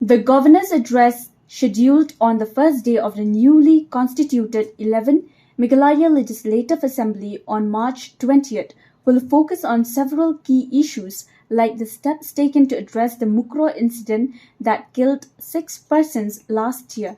The governor's address, scheduled on the first day of the newly constituted 11th Meghalaya Legislative Assembly on March 20th, will focus on several key issues like the steps taken to address the Mukroh incident that killed 6 persons last year,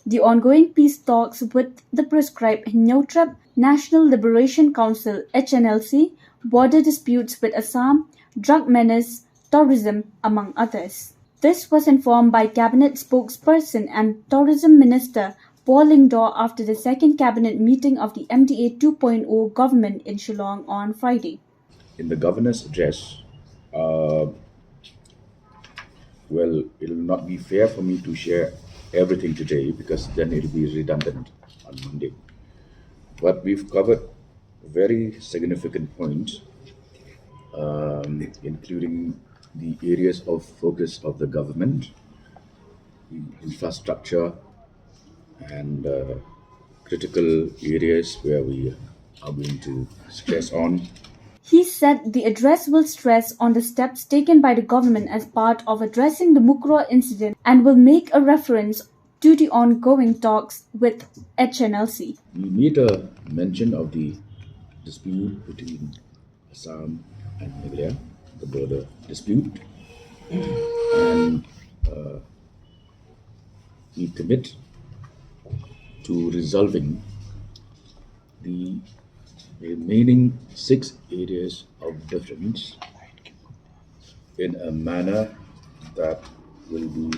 the ongoing peace talks with the proscribed Neutrab National Liberation Council (HNLC), border disputes with Assam, drug menace, tourism, among others. This was informed by Cabinet spokesperson and Tourism Minister Paul Lingdor after the second cabinet meeting of the MDA 2.0 government in Shillong on Friday. In the governor's address, it'll not be fair for me to share everything today because then it'll be redundant on Monday. But we've covered very significant points, including the areas of focus of the government, the infrastructure, and critical areas where we are going to stress on. He said the address will stress on the steps taken by the government as part of addressing the Mukroh incident and will make a reference to the ongoing talks with HNLC. We made a mention of the dispute between Assam and Meghalaya, the border dispute, and we commit to resolving the remaining 6 areas of difference in a manner that will be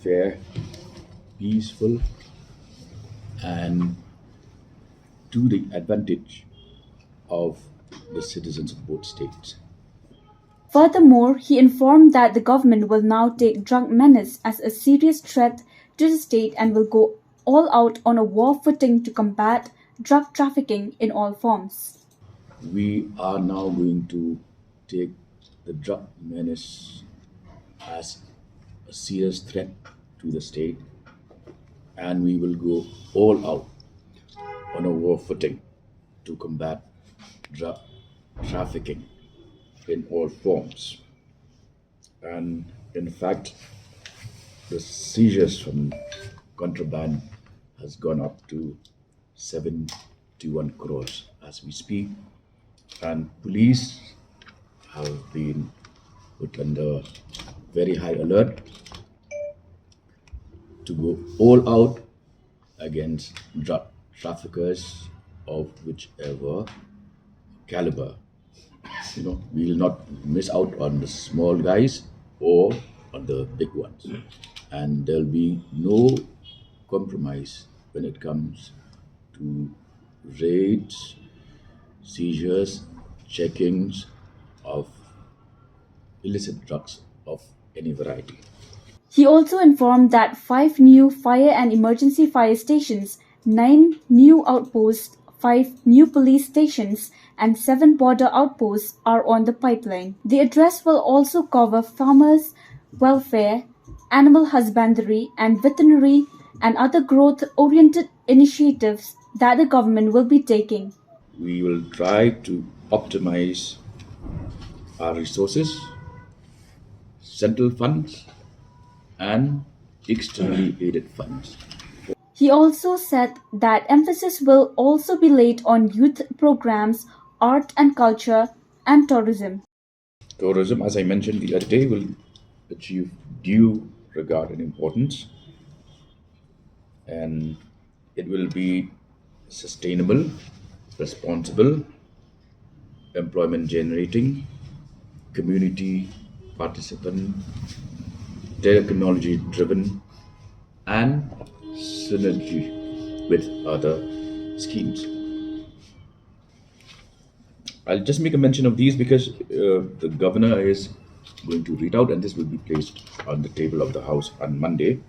fair, peaceful, and to the advantage of the citizens of both states. Furthermore, he informed that the government will now take drug menace as a serious threat to the state and will go all out on a war footing to combat drug trafficking in all forms. We are now going to take the drug menace as a serious threat to the state, and we will go all out on a war footing to combat drug trafficking in all forms. And in fact, the seizures from contraband has gone up to 71 crores as we speak, and police have been put under very high alert to go all out against drug traffickers of whichever caliber. We will not miss out on the small guys or on the big ones, and there'll be no compromise when it comes to raids, seizures, checkings of illicit drugs of any variety. He also informed that 5 new fire and emergency fire stations, 9 new outposts, 5 new police stations, and 7 border outposts are on the pipeline. The address will also cover farmers' welfare, animal husbandry, and veterinary and other growth-oriented initiatives that the government will be taking. We will try to optimize our resources, central funds, and externally aided funds. He also said that emphasis will also be laid on youth programs, art and culture, and tourism. Tourism, as I mentioned the other day, will achieve due regard and importance, and it will be sustainable, responsible, employment generating, community participant, technology driven, and synergy with other schemes. I'll just make a mention of these because the governor is going to read out, and this will be placed on the table of the House on Monday.